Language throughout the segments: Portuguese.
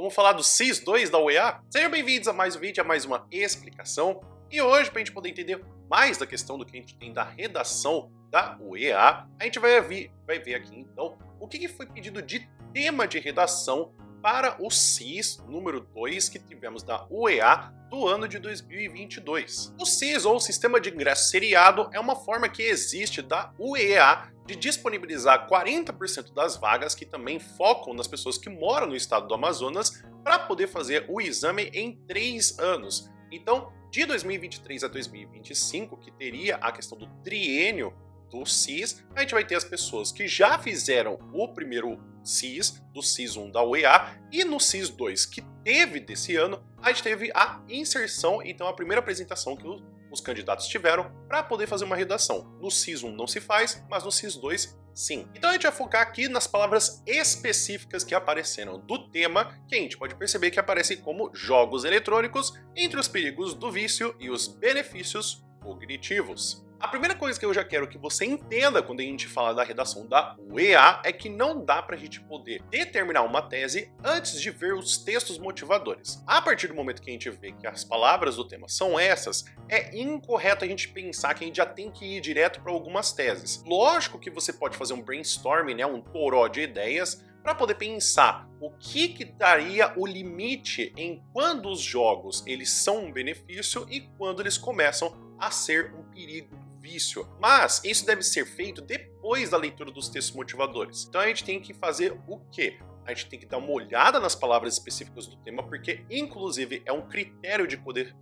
Vamos falar do CIS-2 da UEA? Sejam bem-vindos a mais um vídeo, a mais uma explicação. E hoje, para a gente poder entender mais da questão do que a gente tem da redação da UEA, a gente vai ver aqui então o que foi pedido de tema de redação para o CIS número 2 que tivemos da UEA do ano de 2022. O CIS, ou Sistema de Ingresso Seriado, é uma forma que existe da UEA de disponibilizar 40% das vagas que também focam nas pessoas que moram no estado do Amazonas para poder fazer o exame em 3 anos. Então, de 2023 a 2025, que teria a questão do triênio do CIS, a gente vai ter as pessoas que já fizeram o primeiro CIS, do CIS 1 da UEA, e no CIS 2 que teve desse ano, a gente teve a inserção, então a primeira apresentação que os candidatos tiveram para poder fazer uma redação. No CIS 1 não se faz, mas no CIS 2 sim. Então a gente vai focar aqui nas palavras específicas que apareceram do tema, que a gente pode perceber que aparecem como jogos eletrônicos, entre os perigos do vício e os benefícios cognitivos. A primeira coisa que eu já quero que você entenda quando a gente fala da redação da UEA é que não dá para a gente poder determinar uma tese antes de ver os textos motivadores. A partir do momento que a gente vê que as palavras do tema são essas, é incorreto a gente pensar que a gente já tem que ir direto para algumas teses. Lógico que você pode fazer um brainstorming, né, um toró de ideias, para poder pensar o que daria o limite em quando os jogos eles são um benefício e quando eles começam a ser um perigo, vício. Mas isso deve ser feito depois da leitura dos textos motivadores. Então a gente tem que fazer o quê? A gente tem que dar uma olhada nas palavras específicas do tema, porque inclusive é um critério de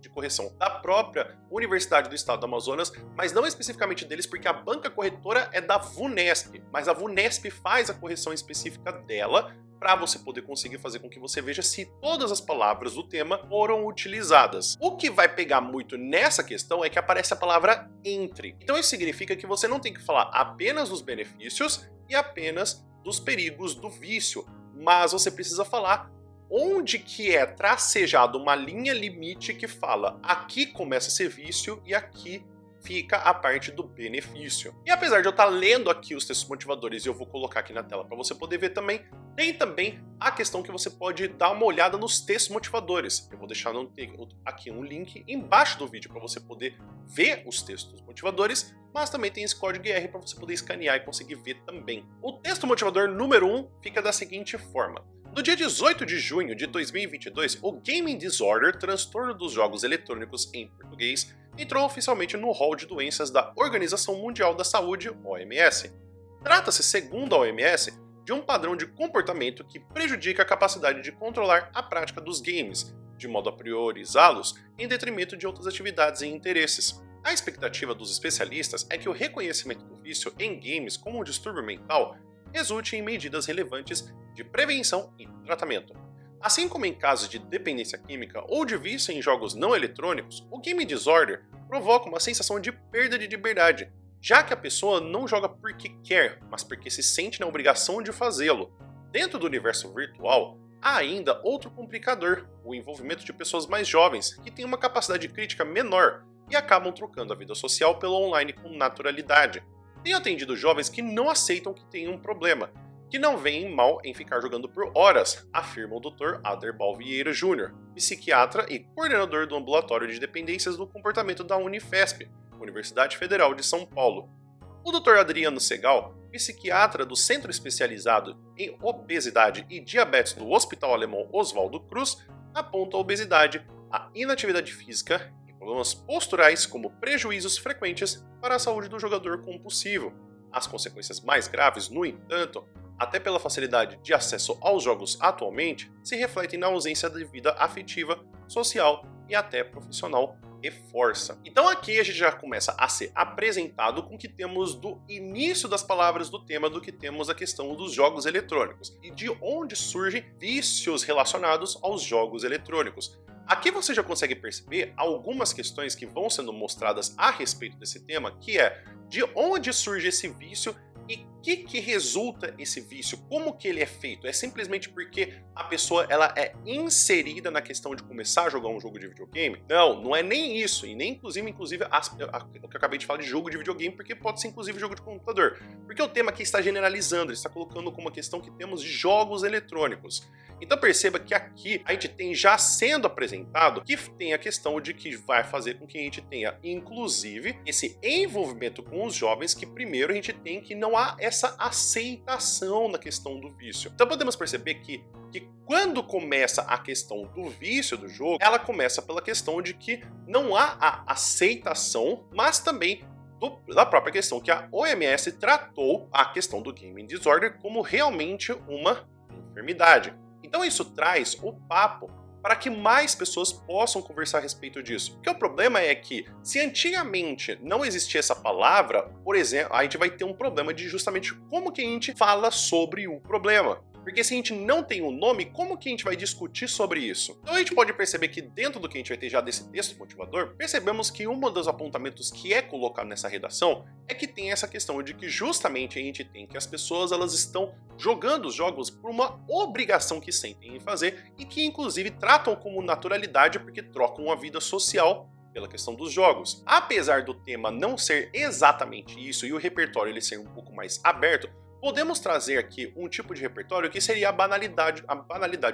correção da própria Universidade do Estado do Amazonas, mas não especificamente deles, porque a banca corretora é da VUNESP, mas a VUNESP faz a correção específica dela para você poder conseguir fazer com que você veja se todas as palavras do tema foram utilizadas. O que vai pegar muito nessa questão é que aparece a palavra entre. Então isso significa que você não tem que falar apenas dos benefícios e apenas dos perigos do vício, mas você precisa falar onde que é tracejado uma linha limite que fala aqui começa a ser vício e aqui fica a parte do benefício. E apesar de eu estar lendo aqui os textos motivadores e eu vou colocar aqui na tela para você poder ver também, tem também a questão que você pode dar uma olhada nos textos motivadores. Eu vou deixar aqui um link embaixo do vídeo para você poder ver os textos motivadores, mas também tem esse código QR para você poder escanear e conseguir ver também. O texto motivador número 1 fica da seguinte forma. No dia 18 de junho de 2022, o Gaming Disorder, transtorno dos jogos eletrônicos em português, entrou oficialmente no rol de doenças da Organização Mundial da Saúde, OMS. Trata-se, segundo a OMS, de um padrão de comportamento que prejudica a capacidade de controlar a prática dos games, de modo a priorizá-los em detrimento de outras atividades e interesses. A expectativa dos especialistas é que o reconhecimento do vício em games como um distúrbio mental resulte em medidas relevantes de prevenção e tratamento. Assim como em casos de dependência química ou de vício em jogos não eletrônicos, o Game Disorder provoca uma sensação de perda de liberdade, já que a pessoa não joga porque quer, mas porque se sente na obrigação de fazê-lo. Dentro do universo virtual, há ainda outro complicador, o envolvimento de pessoas mais jovens, que têm uma capacidade crítica menor e acabam trocando a vida social pelo online com naturalidade. Tenho atendido jovens que não aceitam que têm um problema, que não veem mal em ficar jogando por horas, afirma o Dr. Aderbal Vieira Jr., psiquiatra e coordenador do Ambulatório de Dependências do Comportamento da Unifesp, Universidade Federal de São Paulo. O Dr. Adriano Segal, psiquiatra do Centro Especializado em Obesidade e Diabetes do Hospital Alemão Oswaldo Cruz, aponta a obesidade, a inatividade física e problemas posturais como prejuízos frequentes para a saúde do jogador compulsivo. As consequências mais graves, no entanto, até pela facilidade de acesso aos jogos atualmente, se refletem na ausência de vida afetiva, social e até profissional e força. Então aqui a gente já começa a ser apresentado com o que temos do início das palavras do tema, do que temos a questão dos jogos eletrônicos e de onde surgem vícios relacionados aos jogos eletrônicos. Aqui você já consegue perceber algumas questões que vão sendo mostradas a respeito desse tema, que é de onde surge esse vício e que resulta esse vício? Como que ele é feito? É simplesmente porque a pessoa ela é inserida na questão de começar a jogar um jogo de videogame? Não, não é nem isso. E nem inclusive o que eu acabei de falar de jogo de videogame, porque pode ser inclusive jogo de computador. Porque o tema aqui está generalizando, ele está colocando como uma questão que temos de jogos eletrônicos. Então perceba que aqui a gente tem já sendo apresentado que tem a questão de que vai fazer com que a gente tenha, inclusive, esse envolvimento com os jovens, que primeiro a gente tem que não há essa aceitação na questão do vício. Então podemos perceber que quando começa a questão do vício do jogo, ela começa pela questão de que não há a aceitação, mas também da própria questão que a OMS tratou a questão do gaming disorder como realmente uma enfermidade. Então isso traz o papo para que mais pessoas possam conversar a respeito disso. Porque o problema é que, se antigamente não existia essa palavra, por exemplo, a gente vai ter um problema de justamente como que a gente fala sobre o problema. Porque se a gente não tem um nome, como que a gente vai discutir sobre isso? Então a gente pode perceber que dentro do que a gente vai ter já desse texto motivador, percebemos que um dos apontamentos que é colocado nessa redação é que tem essa questão de que justamente a gente tem que as pessoas elas estão jogando os jogos por uma obrigação que sentem em fazer e que inclusive tratam como naturalidade porque trocam a vida social pela questão dos jogos. Apesar do tema não ser exatamente isso e o repertório ele ser um pouco mais aberto, podemos trazer aqui um tipo de repertório que seria a banalidade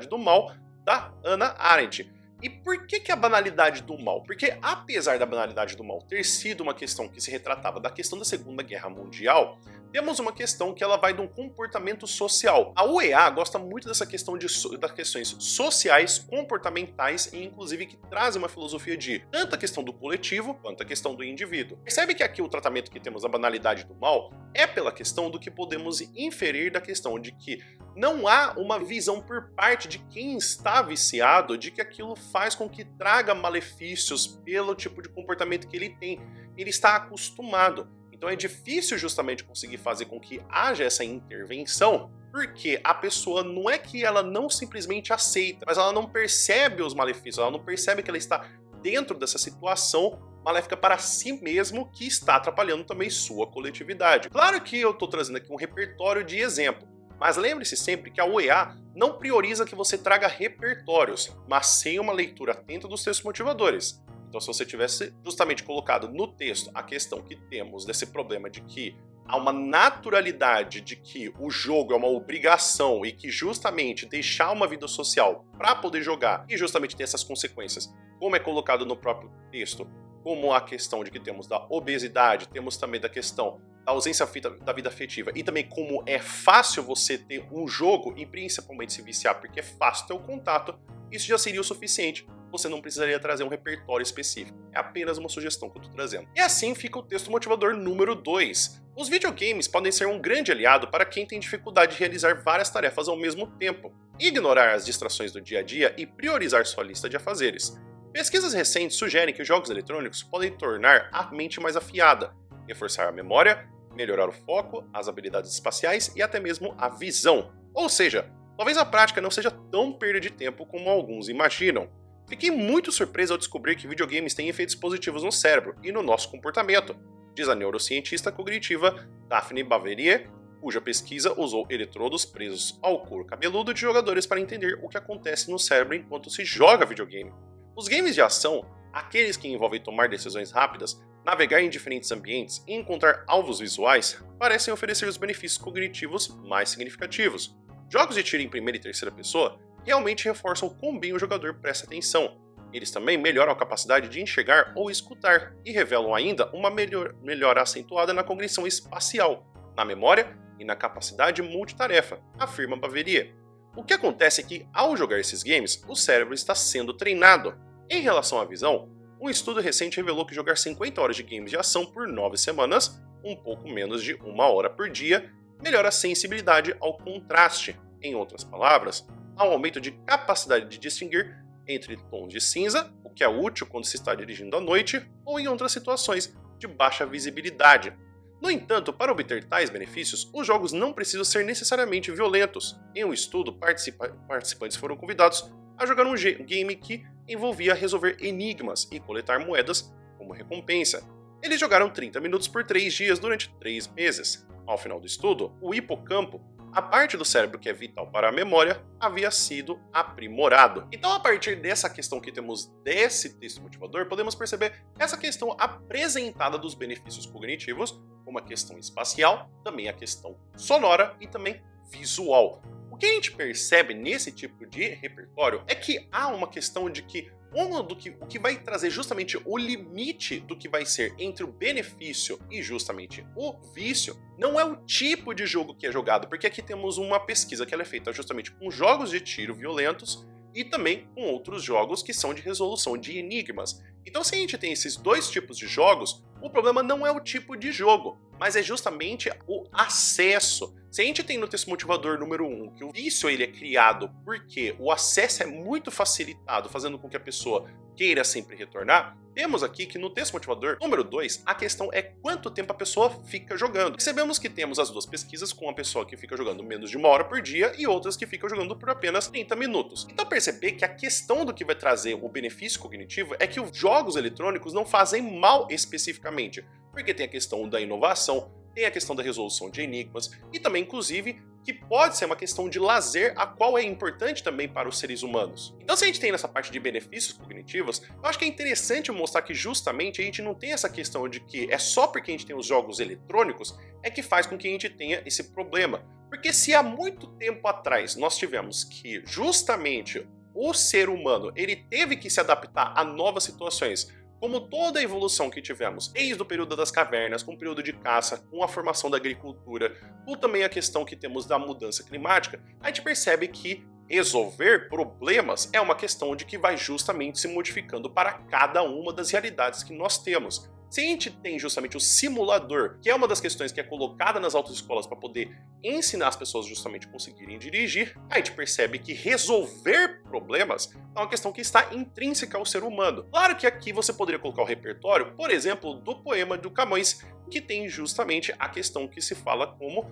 do mal da Hannah Arendt. E por que a banalidade do mal? Porque apesar da banalidade do mal ter sido uma questão que se retratava da questão da Segunda Guerra Mundial, temos uma questão que ela vai de um comportamento social. A UEA gosta muito dessa questão das questões sociais, comportamentais e inclusive que trazem uma filosofia de tanto a questão do coletivo quanto a questão do indivíduo. Percebe que aqui o tratamento que temos da banalidade do mal é pela questão do que podemos inferir da questão de que não há uma visão por parte de quem está viciado de que aquilo faz com que traga malefícios pelo tipo de comportamento que ele tem. Ele está acostumado. Então é difícil justamente conseguir fazer com que haja essa intervenção, porque a pessoa não é que ela não simplesmente aceita, mas ela não percebe os malefícios, ela não percebe que ela está dentro dessa situação maléfica para si mesmo que está atrapalhando também sua coletividade. Claro que eu estou trazendo aqui um repertório de exemplo, mas lembre-se sempre que a UEA não prioriza que você traga repertórios, mas sim uma leitura atenta dos textos motivadores. Então se você tivesse justamente colocado no texto a questão que temos desse problema de que há uma naturalidade de que o jogo é uma obrigação e que justamente deixar uma vida social para poder jogar e justamente ter essas consequências, como é colocado no próprio texto, como a questão de que temos da obesidade, temos também da questão da ausência da vida afetiva e também como é fácil você ter um jogo e principalmente se viciar porque é fácil ter o contato, isso já seria o suficiente. Você não precisaria trazer um repertório específico. É apenas uma sugestão que eu estou trazendo. E assim fica o texto motivador número 2. Os videogames podem ser um grande aliado para quem tem dificuldade de realizar várias tarefas ao mesmo tempo, ignorar as distrações do dia a dia e priorizar sua lista de afazeres. Pesquisas recentes sugerem que jogos eletrônicos podem tornar a mente mais afiada, reforçar a memória, melhorar o foco, as habilidades espaciais e até mesmo a visão. Ou seja, talvez a prática não seja tão perda de tempo como alguns imaginam. Fiquei muito surpreso ao descobrir que videogames têm efeitos positivos no cérebro e no nosso comportamento, diz a neurocientista cognitiva Daphne Bavelier, cuja pesquisa usou eletrodos presos ao couro cabeludo de jogadores para entender o que acontece no cérebro enquanto se joga videogame. Os games de ação, aqueles que envolvem tomar decisões rápidas, navegar em diferentes ambientes e encontrar alvos visuais, parecem oferecer os benefícios cognitivos mais significativos. Jogos de tiro em primeira e terceira pessoa realmente reforçam o quão bem o jogador presta atenção. Eles também melhoram a capacidade de enxergar ou escutar e revelam ainda uma melhora acentuada na cognição espacial, na memória e na capacidade multitarefa, afirma Bavelier. O que acontece é que, ao jogar esses games, o cérebro está sendo treinado. Em relação à visão, um estudo recente revelou que jogar 50 horas de games de ação por 9 semanas, um pouco menos de 1 hora por dia, melhora a sensibilidade ao contraste. Em outras palavras, há um aumento de capacidade de distinguir entre tons de cinza, o que é útil quando se está dirigindo à noite ou em outras situações de baixa visibilidade. No entanto, para obter tais benefícios, os jogos não precisam ser necessariamente violentos. Em um estudo, participantes foram convidados a jogar um game que envolvia resolver enigmas e coletar moedas como recompensa. Eles jogaram 30 minutos por 3 dias durante 3 meses. ao final do estudo, o hipocampo, a parte do cérebro que é vital para a memória, havia sido aprimorado. Então, a partir dessa questão que temos desse texto motivador, podemos perceber essa questão apresentada dos benefícios cognitivos, como a questão espacial, também a questão sonora e também visual. O que a gente percebe nesse tipo de repertório é que há uma questão de que o que vai trazer justamente o limite do que vai ser entre o benefício e justamente o vício não é o tipo de jogo que é jogado, porque aqui temos uma pesquisa que ela é feita justamente com jogos de tiro violentos e também com outros jogos que são de resolução de enigmas. Então, se a gente tem esses dois tipos de jogos, o problema não é o tipo de jogo, mas é justamente o acesso. Se a gente tem no texto motivador número 1 que o vício ele é criado porque o acesso é muito facilitado, fazendo com que a pessoa queira sempre retornar, temos aqui que no texto motivador número 2, a questão é quanto tempo a pessoa fica jogando. Percebemos que temos as duas pesquisas com uma pessoa que fica jogando menos de 1 hora por dia e outras que ficam jogando por apenas 30 minutos. Então perceber que a questão do que vai trazer o benefício cognitivo é que os jogos eletrônicos não fazem mal especificamente, porque tem a questão da inovação, tem a questão da resolução de enigmas e também, inclusive, que pode ser uma questão de lazer, a qual é importante também para os seres humanos. Então, se a gente tem nessa parte de benefícios cognitivos, eu acho que é interessante mostrar que justamente a gente não tem essa questão de que é só porque a gente tem os jogos eletrônicos é que faz com que a gente tenha esse problema. Porque se há muito tempo atrás nós tivemos que justamente o ser humano ele teve que se adaptar a novas situações, como toda a evolução que tivemos, desde o período das cavernas, com o período de caça, com a formação da agricultura, com também a questão que temos da mudança climática, a gente percebe que resolver problemas é uma questão de que vai justamente se modificando para cada uma das realidades que nós temos. Se a gente tem justamente o simulador, que é uma das questões que é colocada nas autoescolas para poder ensinar as pessoas justamente a conseguirem dirigir, a gente percebe que resolver problemas é uma questão que está intrínseca ao ser humano. Claro que aqui você poderia colocar o repertório, por exemplo, do poema do Camões, que tem justamente a questão que se fala como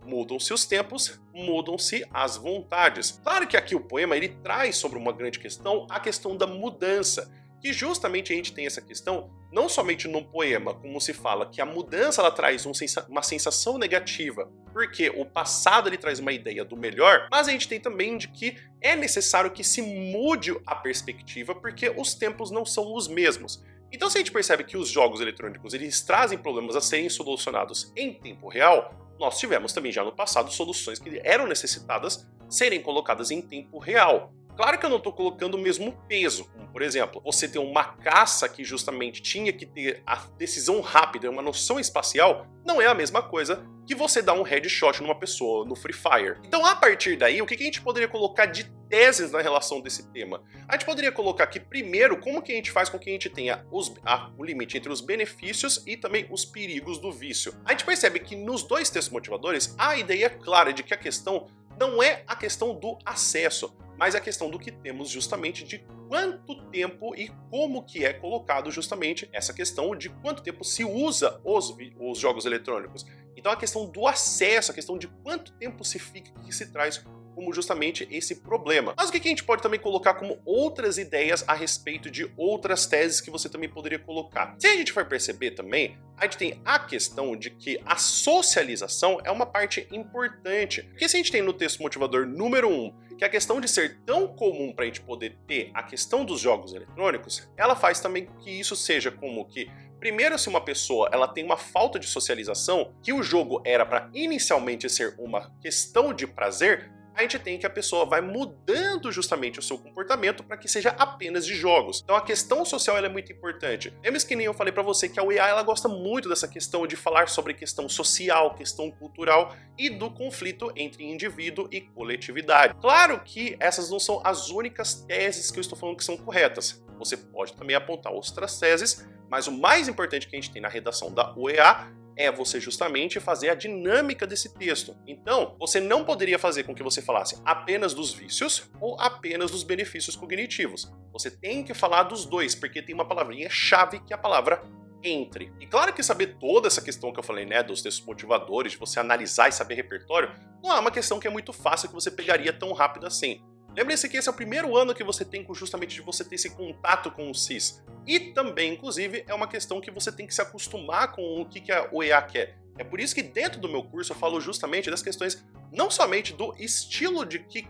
mudam-se os tempos, mudam-se as vontades. Claro que aqui o poema ele traz sobre uma grande questão, a questão da mudança, que justamente a gente tem essa questão não somente no poema, como se fala que a mudança ela traz uma sensação negativa, porque o passado ele traz uma ideia do melhor, mas a gente tem também de que é necessário que se mude a perspectiva, porque os tempos não são os mesmos. Então, se a gente percebe que os jogos eletrônicos eles trazem problemas a serem solucionados em tempo real, nós tivemos também já no passado soluções que eram necessitadas serem colocadas em tempo real. Claro que eu não estou colocando o mesmo peso, como por exemplo, você ter uma caça que justamente tinha que ter a decisão rápida, uma noção espacial, não é a mesma coisa que você dar um headshot numa pessoa no Free Fire. Então a partir daí, o que a gente poderia colocar de teses na relação desse tema? A gente poderia colocar que primeiro, como que a gente faz com que a gente tenha o limite entre os benefícios e também os perigos do vício. A gente percebe que nos dois textos motivadores, a ideia é clara de que a questão não é a questão do acesso, mas a questão do que temos justamente de quanto tempo e como que é colocado justamente essa questão de quanto tempo se usa os jogos eletrônicos. Então a questão do acesso, a questão de quanto tempo se fica, que se traz como justamente esse problema. Mas o que a gente pode também colocar como outras ideias a respeito de outras teses que você também poderia colocar? Se a gente for perceber também, a gente tem a questão de que a socialização é uma parte importante. Porque se a gente tem no texto motivador número 1, que a questão de ser tão comum para a gente poder ter a questão dos jogos eletrônicos, ela faz também que isso seja como que primeiro, se uma pessoa ela tem uma falta de socialização, que o jogo era para inicialmente ser uma questão de prazer, a gente tem que a pessoa vai mudando justamente o seu comportamento para que seja apenas de jogos. Então a questão social ela é muito importante. Lembra que nem eu falei para você que a UEA ela gosta muito dessa questão de falar sobre questão social, questão cultural e do conflito entre indivíduo e coletividade. Claro que essas não são as únicas teses que eu estou falando que são corretas. Você pode também apontar outras teses, mas o mais importante que a gente tem na redação da UEA é você justamente fazer a dinâmica desse texto. Então, você não poderia fazer com que você falasse apenas dos vícios ou apenas dos benefícios cognitivos. Você tem que falar dos dois, porque tem uma palavrinha-chave que é a palavra entre. E claro que saber toda essa questão que eu falei, né, dos textos motivadores, de você analisar e saber repertório, não é uma questão que é muito fácil que você pegaria tão rápido assim. Lembre-se que esse é o primeiro ano que você tem justamente de você ter esse contato com o CIS. E também, inclusive, é uma questão que você tem que se acostumar com o que a UEA quer. É por isso que dentro do meu curso eu falo justamente das questões não somente do estilo de que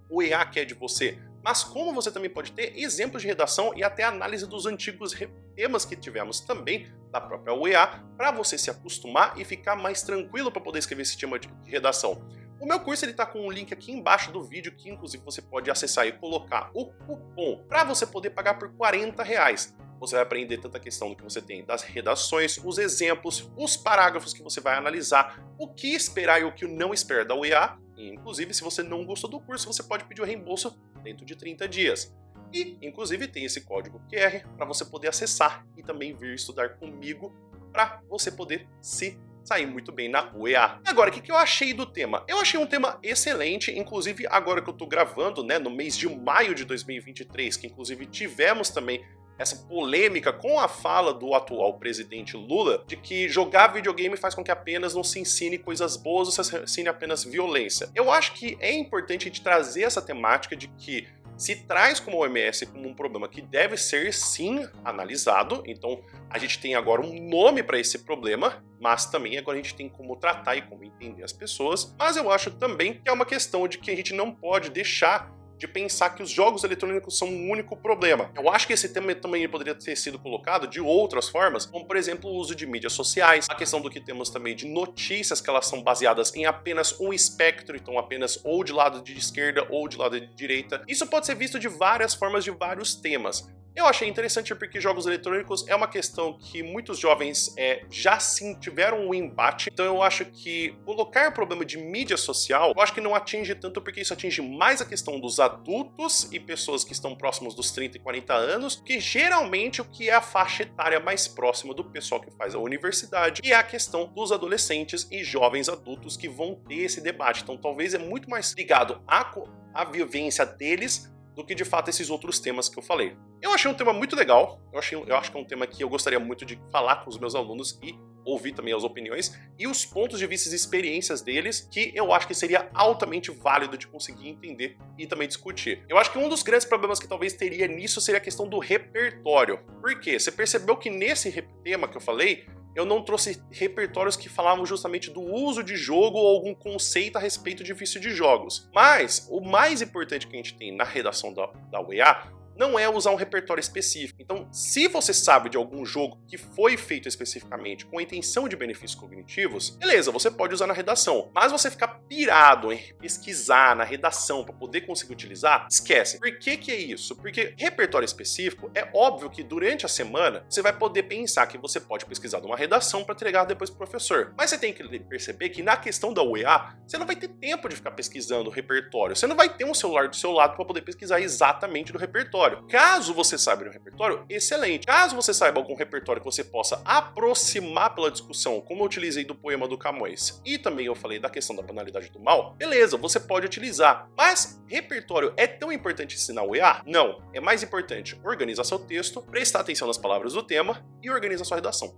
o EA quer de você, mas como você também pode ter exemplos de redação e até análise dos antigos temas que tivemos também da própria UEA, para você se acostumar e ficar mais tranquilo para poder escrever esse tema de redação. O meu curso está com um link aqui embaixo do vídeo, que inclusive você pode acessar e colocar o cupom para você poder pagar por R$40. Você vai aprender tanta questão do que você tem das redações, os exemplos, os parágrafos que você vai analisar, o que esperar e o que não esperar da UEA. E, inclusive, se você não gostou do curso, você pode pedir o reembolso dentro de 30 dias. E, inclusive, tem esse código QR para você poder acessar e também vir estudar comigo para você poder se sair muito bem na UEA. Agora, o que eu achei do tema? Eu achei um tema excelente, inclusive agora que eu tô gravando, né, no mês de maio de 2023, que inclusive tivemos também essa polêmica com a fala do atual presidente Lula de que jogar videogame faz com que apenas não se ensine coisas boas ou se ensine apenas violência. Eu acho que é importante a gente trazer essa temática de que se traz como OMS como um problema que deve ser sim analisado, então a gente tem agora um nome para esse problema, mas também agora a gente tem como tratar e como entender as pessoas, mas eu acho também que é uma questão de que a gente não pode deixar de pensar que os jogos eletrônicos são um único problema. Eu acho que esse tema também poderia ter sido colocado de outras formas, como por exemplo o uso de mídias sociais, a questão do que temos também de notícias que elas são baseadas em apenas um espectro, então apenas ou de lado de esquerda ou de lado de direita. Isso pode ser visto de várias formas, de vários temas. Eu achei interessante porque jogos eletrônicos é uma questão que muitos jovens já sim tiveram um embate, então eu acho que colocar o problema de mídia social, eu acho que não atinge tanto porque isso atinge mais a questão dos adultos e pessoas que estão próximos dos 30 e 40 anos, que geralmente o que é a faixa etária mais próxima do pessoal que faz a universidade, e é a questão dos adolescentes e jovens adultos que vão ter esse debate. Então talvez é muito mais ligado à vivência deles do que de fato esses outros temas que eu falei. Eu achei um tema muito legal, eu acho que é um tema que eu gostaria muito de falar com os meus alunos e ouvir também as opiniões e os pontos de vista e experiências deles, que eu acho que seria altamente válido de conseguir entender e também discutir. Eu acho que um dos grandes problemas que talvez teria nisso seria a questão do repertório. Por quê? Você percebeu que nesse tema que eu falei, eu não trouxe repertórios que falavam justamente do uso de jogo ou algum conceito a respeito de vício de jogos. Mas o mais importante que a gente tem na redação da UEA não é usar um repertório específico. Então, se você sabe de algum jogo que foi feito especificamente com a intenção de benefícios cognitivos, beleza, você pode usar na redação. Mas você ficar pirado em pesquisar na redação para poder conseguir utilizar, esquece. Por que é isso? Porque repertório específico, é óbvio que durante a semana você vai poder pensar que você pode pesquisar numa redação para entregar depois pro professor. Mas você tem que perceber que na questão da UEA, você não vai ter tempo de ficar pesquisando o repertório. Você não vai ter um celular do seu lado para poder pesquisar exatamente do repertório. Caso você saiba do repertório, excelente. Caso você saiba algum repertório que você possa aproximar pela discussão, como eu utilizei do poema do Camões, e também eu falei da questão da banalidade do mal, beleza, você pode utilizar. Mas repertório é tão importante ensinar o EA? Não. É mais importante organizar seu texto, prestar atenção nas palavras do tema e organizar sua redação.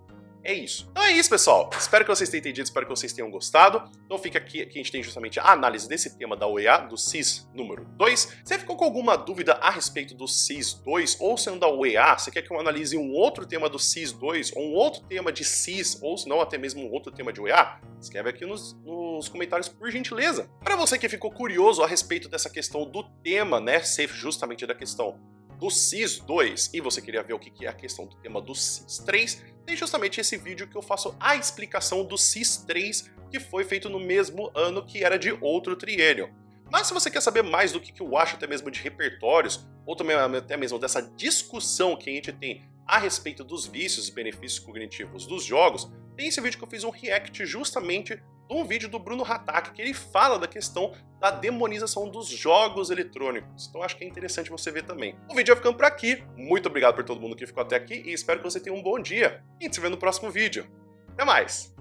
É isso. Então é isso, pessoal. Espero que vocês tenham entendido, espero que vocês tenham gostado. Então fica aqui que a gente tem justamente a análise desse tema da UEA, do CIS número 2. Você ficou com alguma dúvida a respeito do CIS 2 ou sendo da UEA, você quer que eu analise um outro tema do CIS 2 ou um outro tema de CIS ou se não até mesmo um outro tema de UEA? Escreve aqui nos comentários por gentileza. Para você que ficou curioso a respeito dessa questão do tema, né, ser justamente da questão do CIS 2 e você queria ver o que é a questão do tema do CIS 3, tem justamente esse vídeo que eu faço a explicação do CIS 3, que foi feito no mesmo ano que era de outro triênio. Mas se você quer saber mais do que eu acho até mesmo de repertórios, ou também até mesmo dessa discussão que a gente tem a respeito dos vícios e benefícios cognitivos dos jogos, tem esse vídeo que eu fiz um react justamente de um vídeo do Bruno Hatak, que ele fala da questão da demonização dos jogos eletrônicos. Então acho que é interessante você ver também. O vídeo vai ficando por aqui. Muito obrigado por todo mundo que ficou até aqui e espero que você tenha um bom dia. E a gente se vê no próximo vídeo. Até mais!